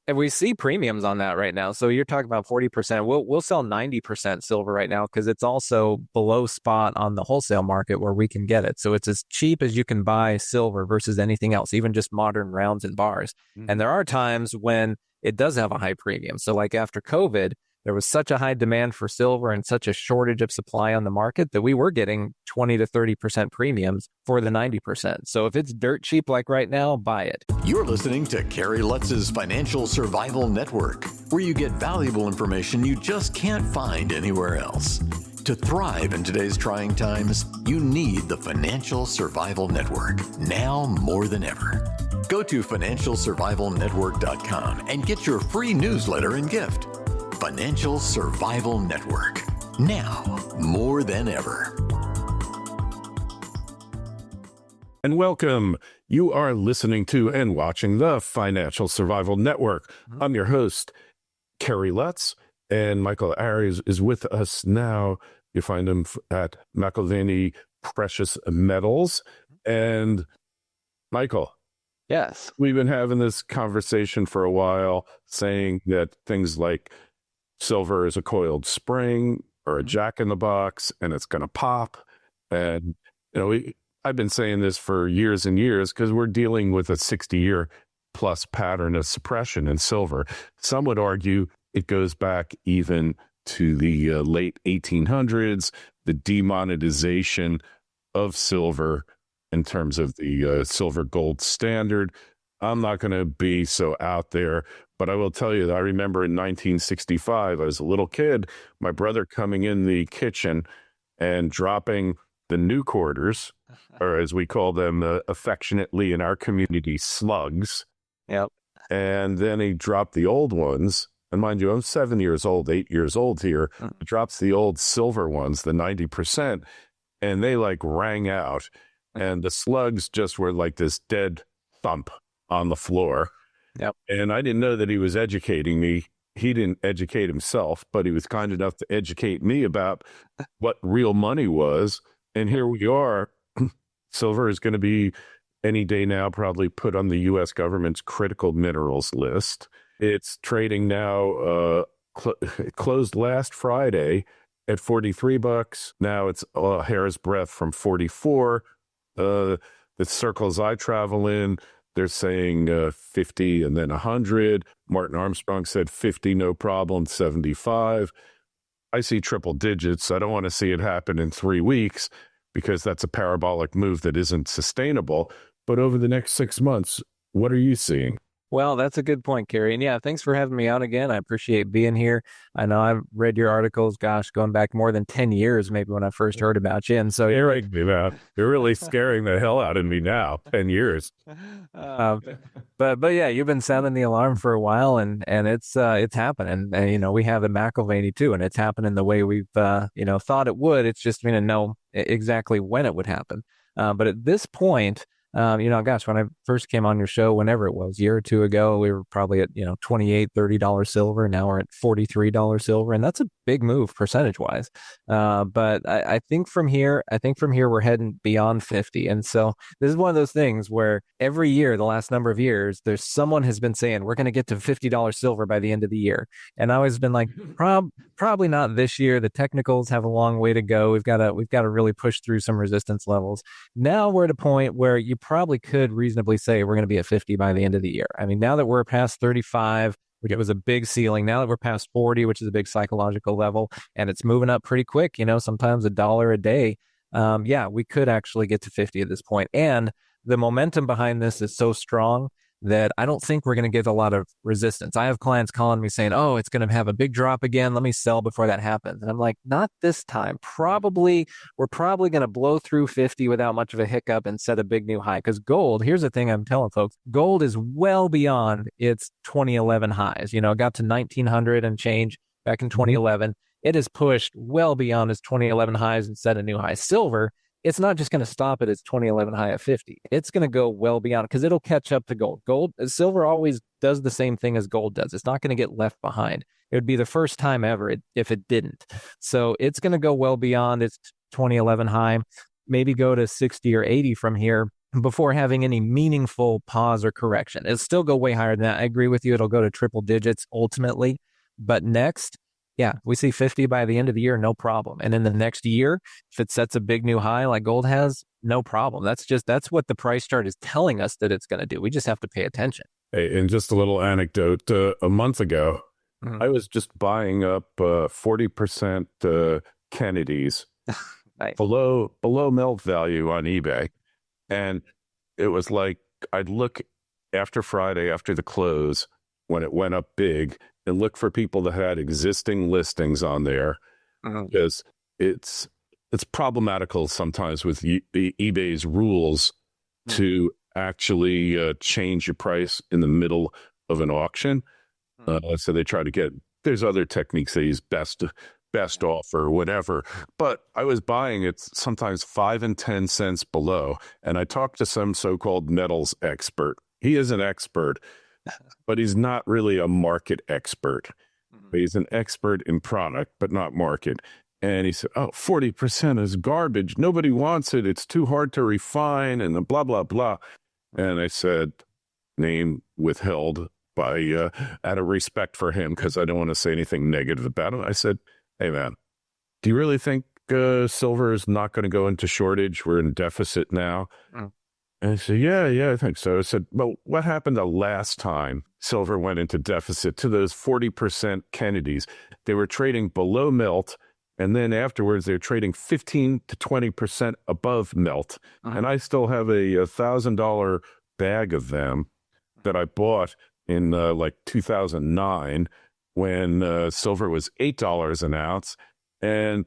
And we see premiums on that right now. So you're talking about 40%. We'll sell 90% silver right now because it's also below spot on the wholesale market where we can get it. So it's as cheap as you can buy silver versus anything else, even just modern rounds and bars. And there are times when it does have a high premium. So like after COVID, there was such a high demand for silver and such a shortage of supply on the market that we were getting 20 to 30% premiums for the 90%. So if it's dirt cheap like right now, buy it. You're listening to Kerry Lutz's Financial Survival Network, where you get valuable information you just can't find anywhere else. To thrive in today's trying times, you need the Financial Survival Network, now more than ever. Go to financialsurvivalnetwork.com and get your free newsletter and gift. Financial Survival Network, now more than ever. And welcome. You are listening to and watching the Financial Survival Network. I'm your host, Kerry Lutz, and Michael Arries is with us now. You find him at McIlvaney Precious Metals. And Michael. Yes. We've been having this conversation for a while, saying that things like silver is a coiled spring or a jack-in-the-box, and it's going to pop. And, I've been saying this for years and years because we're dealing with a 60-year plus pattern of suppression in silver. Some would argue it goes back even to the late 1800s, the demonetization of silver in terms of the silver gold standard. I'm not going to be so out there, but I will tell you that I remember in 1965, I was a little kid, my brother coming in the kitchen and dropping the new quarters, or as we call them affectionately in our community, slugs. Yep. And then he dropped the old ones. And mind you, I'm 7 years old, 8 years old here. He drops the old silver ones, the 90%, and they like rang out. And the slugs just were like this dead thump on the floor. Yep. And I didn't know that he was educating me. He didn't educate himself, but he was kind enough to educate me about what real money was. And here we are. Silver is going to be any day now probably put on the U.S. government's critical minerals list. It's trading now, closed last Friday at $43. Now it's a hair's breadth from 44. The circles I travel in, they're saying 50 and then 100. Martin Armstrong said 50, no problem, 75. I see triple digits. I don't want to see it happen in 3 weeks because that's a parabolic move that isn't sustainable. But over the next 6 months, what are you seeing? Well, that's a good point, Kerry. And yeah, thanks for having me on again. I appreciate being here. I know I've read your articles, gosh, going back more than 10 years, maybe when I first heard about you. And so you're really scaring the hell out of me now, 10 years. But yeah, you've been sounding the alarm for a while and it's happening. And, we have the McIlvaney too, and it's happening the way we've, thought it would. It's just, know exactly when it would happen. But at this point, gosh, when I first came on your show, whenever it was, a year or two ago, we were probably at, $28, $30 silver. Now we're at $43 silver. And that's a big move percentage wise. But I think from here, we're heading beyond 50. And so this is one of those things where every year, the last number of years, there's someone has been saying, we're going to get to $50 silver by the end of the year. And I always been like, probably not this year. The technicals have a long way to go. We've got to really push through some resistance levels. Now we're at a point where you probably could reasonably say we're going to be at 50 by the end of the year. I mean, now that we're past 35, which was a big ceiling, now that we're past 40, which is a big psychological level, and it's moving up pretty quick, sometimes $1 a day. We could actually get to 50 at this point. And the momentum behind this is so strong that I don't think we're going to get a lot of resistance. I have clients calling me saying, oh, it's going to have a big drop again. Let me sell before that happens. And I'm like, not this time. We're probably going to blow through 50 without much of a hiccup and set a big new high. Because gold, here's the thing I'm telling folks, gold is well beyond its 2011 highs. It got to 1900 and change back in 2011. It has pushed well beyond its 2011 highs and set a new high. Silver, it's not just going to stop at its 2011 high of 50. It's going to go well beyond because it'll catch up to gold. Silver always does the same thing as gold does. It's not going to get left behind. It would be the first time ever if it didn't. So it's going to go well beyond its 2011 high, maybe go to 60 or 80 from here. before having any meaningful pause or correction. It'll still go way higher than that. I agree with you. It'll go to triple digits ultimately. But next, yeah, we see 50 by the end of the year, no problem. And in the next year, if it sets a big new high like gold has, no problem. That's what the price chart is telling us that it's going to do. We just have to pay attention. Hey, and just a little anecdote, a month ago, I was just buying up 40% Kennedys Nice. below melt value on eBay. And it was like, I'd look after Friday, after the close, when it went up big, and look for people that had existing listings on there, because it's problematical sometimes with eBay's rules to actually change your price in the middle of an auction. So they try to get, there's other techniques they use, best offer or whatever. But I was buying it sometimes 5 and 10 cents below. And I talked to some so-called metals expert. He is an expert, but he's not really a market expert. But he's an expert in product, but not market. And he said, 40% is garbage. Nobody wants it. It's too hard to refine and the blah, blah, blah. And I said, name withheld by out of respect for him, because I don't want to say anything negative about him. I said, hey, man, do you really think silver is not going to go into shortage? We're in deficit now. And I said, yeah, I think so. I said, well, what happened the last time silver went into deficit to those 40% Kennedys? They were trading below melt. And then afterwards, they're trading 15 to 20% above melt. And I still have a $1,000 bag of them that I bought in like 2009 when silver was $8 an ounce. And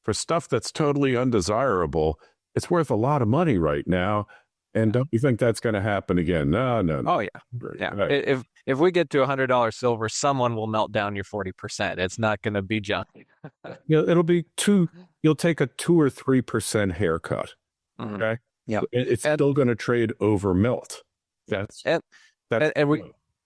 for stuff that's totally undesirable, it's worth a lot of money right now. And don't you think that's going to happen again? No. Oh, yeah. Yeah. Right. If we get to $100 silver, someone will melt down your 40%. It's not going to be junk. It'll be you'll take a 2 or 3% haircut. Okay. Yeah. It's still going to trade over melt.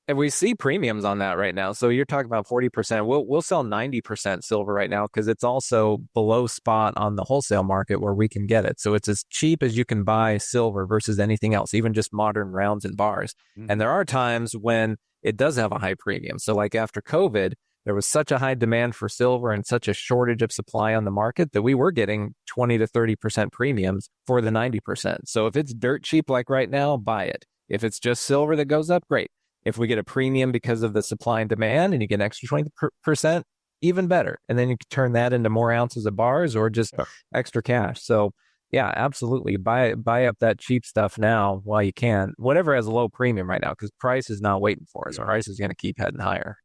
And we see premiums on that right now. So you're talking about 40%. We'll sell 90% silver right now because it's also below spot on the wholesale market where we can get it. So it's as cheap as you can buy silver versus anything else, even just modern rounds and bars. And there are times when it does have a high premium. So like after COVID, there was such a high demand for silver and such a shortage of supply on the market that we were getting 20 to 30% premiums for the 90%. So if it's dirt cheap like right now, buy it. If it's just silver that goes up, great. If we get a premium because of the supply and demand and you get an extra 20%, even better. And then you can turn that into more ounces of bars or just extra cash. So yeah, absolutely. Buy up that cheap stuff now while you can. Whatever has a low premium right now, because price is not waiting for us. Price is going to keep heading higher.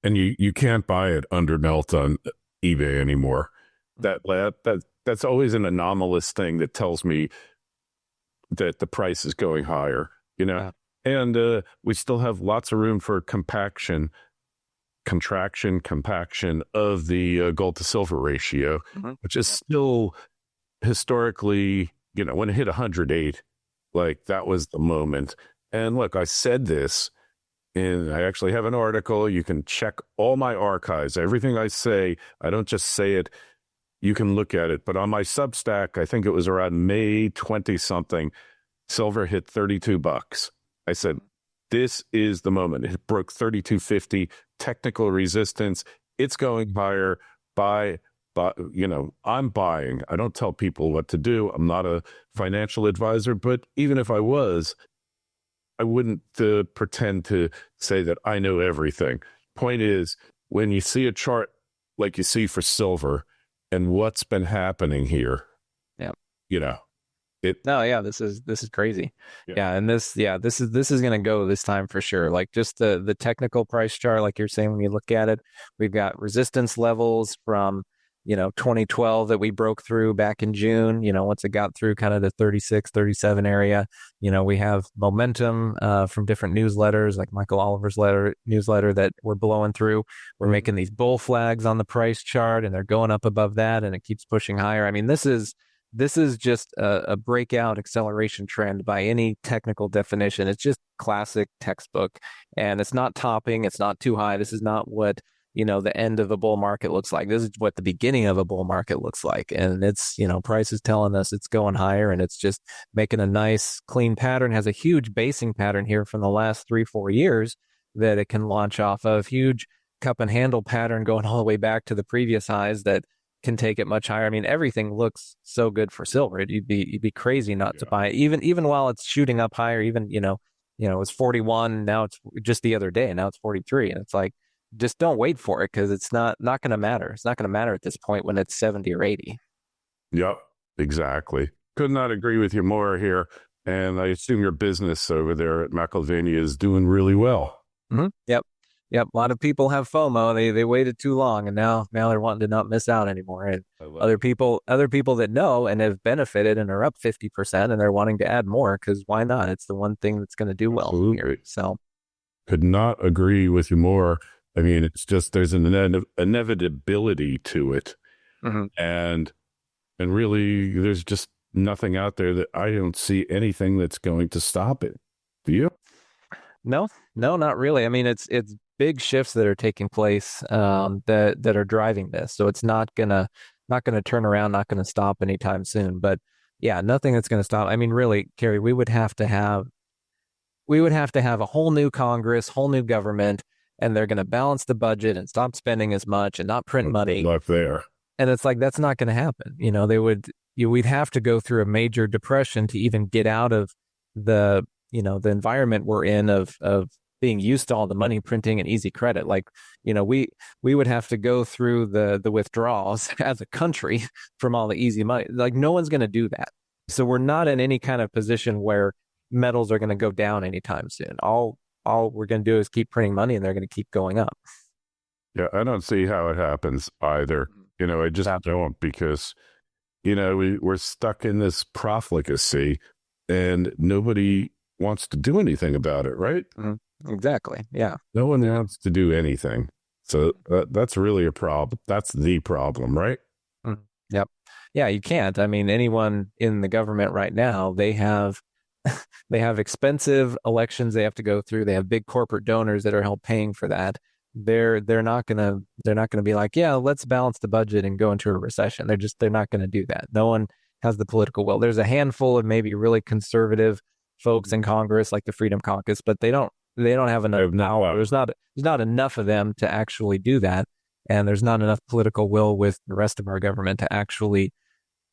And you can't buy it under melt on eBay anymore. That's always an anomalous thing that tells me that the price is going higher, Yeah. And we still have lots of room for compaction of the gold to silver ratio, which is still historically, when it hit 108, like that was the moment. And look, I said this, and I actually have an article. You can check all my archives. Everything I say, I don't just say it. You can look at it. But on my Substack, I think it was around May 20 something, silver hit $32. I said, this is the moment. It broke 32.50, technical resistance. It's going higher. I'm buying. I don't tell people what to do. I'm not a financial advisor, but even if I was, I wouldn't pretend to say that I know everything. Point is, when you see a chart like you see for silver and what's been happening here, this is crazy. And this is going to go this time for sure. Like just the technical price chart, like you're saying, when you look at it, we've got resistance levels from 2012 that we broke through back in June. Once it got through kind of the 36, 37 area, we have momentum from different newsletters, like Michael Oliver's newsletter that we're blowing through. We're making these bull flags on the price chart, and they're going up above that, and it keeps pushing higher. I mean, this is just a breakout acceleration trend by any technical definition. It's just classic textbook, and it's not topping. It's not too high. This is not what the end of a bull market looks like. This is what the beginning of a bull market looks like. And it's, price is telling us it's going higher, and it's just making a nice clean pattern, has a huge basing pattern here from the last 3-4 years that it can launch off of, huge cup and handle pattern going all the way back to the previous highs that can take it much higher. I mean, everything looks so good for silver. You'd be crazy not to buy it, even while it's shooting up higher. Even, it's 41. Now it's just the other day. Now it's 43. And it's like, just don't wait for it, because it's not going to matter. It's not going to matter at this point when it's 70 or 80. Yep, exactly. Could not agree with you more here. And I assume your business over there at McIlvaney is doing really well. Mm-hmm. Yep. A lot of people have FOMO. They waited too long, and now they're wanting to not miss out anymore. And other people that know and have benefited and are up 50%, and they're wanting to add more, because why not? It's the one thing that's going to do well. Absolutely. Here. So, could not agree with you more. I mean, it's just there's an inevitability to it, mm-hmm. and really, there's just nothing out there that I don't see anything that's going to stop it. Do you? No, not really. I mean, it's big shifts that are taking place that are driving this. So it's not gonna turn around, not gonna stop anytime soon. But yeah, nothing that's gonna stop. I mean, really, Kerry, we would have to have a whole new Congress, whole new government, and they're gonna balance the budget and stop spending as much and not print money. Not there. And it's like, that's not gonna happen. We'd have to go through a major depression to even get out of the environment we're in of being used to all the money printing and easy credit. Like, we would have to go through the withdrawals as a country from all the easy money. Like, no one's going to do that. So we're not in any kind of position where metals are going to go down anytime soon. All we're going to do is keep printing money, and they're going to keep going up. Yeah, I don't see how it happens either. I just don't, because, we're stuck in this profligacy, and nobody wants to do anything about it, right? Mm-hmm. Exactly. Yeah. No one wants to do anything. So that's really a problem. That's the problem, right? Mm-hmm. Yep. Yeah, you can't. I mean, anyone in the government right now, they have expensive elections they have to go through. They have big corporate donors that are help paying for that. They're not gonna be like, yeah, let's balance the budget and go into a recession. They're not gonna do that. No one has the political will. There's a handful of maybe really conservative folks in Congress, like the Freedom Caucus, but they don't have enough power. There's not enough of them to actually do that, and there's not enough political will with the rest of our government to actually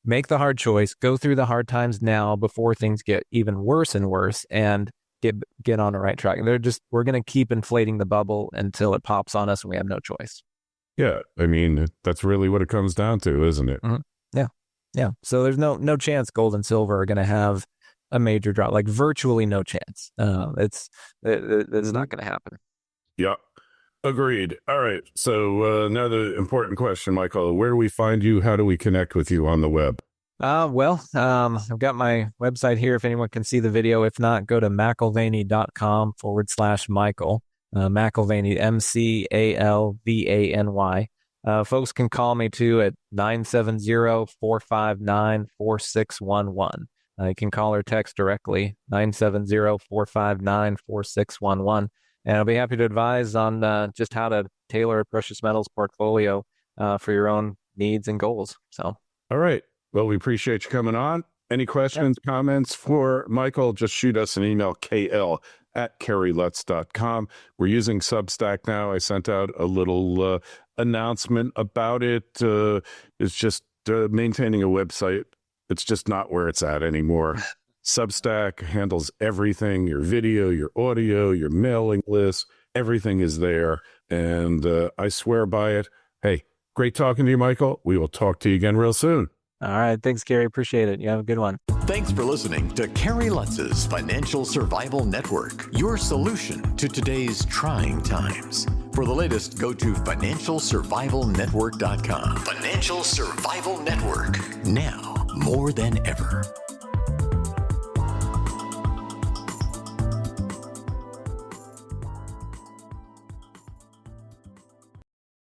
make the hard choice, go through the hard times now before things get even worse and worse, and get on the right track. We're going to keep inflating the bubble until it pops on us and we have no choice. Yeah, I mean, that's really what it comes down to, isn't it? Mm-hmm. Yeah. So there's no chance gold and silver are going to have a major drop, like virtually no chance. It's not going to happen. Yeah, agreed. All right. So another important question, Michael, where do we find you? How do we connect with you on the web? I've got my website here if anyone can see the video. If not, go to McIlvaney.com/Michael. McIlvaney, McAlvany. Folks can call me too at 970-459-4611. You can call or text directly, 970-459-4611. And I'll be happy to advise on just how to tailor a precious metals portfolio for your own needs and goals. So, all right. Well, we appreciate you coming on. Any questions, comments for Michael, just shoot us an email, kl@kerrylutz.com. We're using Substack now. I sent out a little announcement about it. It's just maintaining a website. It's just not where it's at anymore. Substack handles everything, your video, your audio, your mailing list, everything is there. And I swear by it. Hey, great talking to you, Michael. We will talk to you again real soon. All right. Thanks, Kerry. Appreciate it. You have a good one. Thanks for listening to Kerry Lutz's Financial Survival Network, your solution to today's trying times. For the latest, go to financialsurvivalnetwork.com. Financial Survival Network, now more than ever.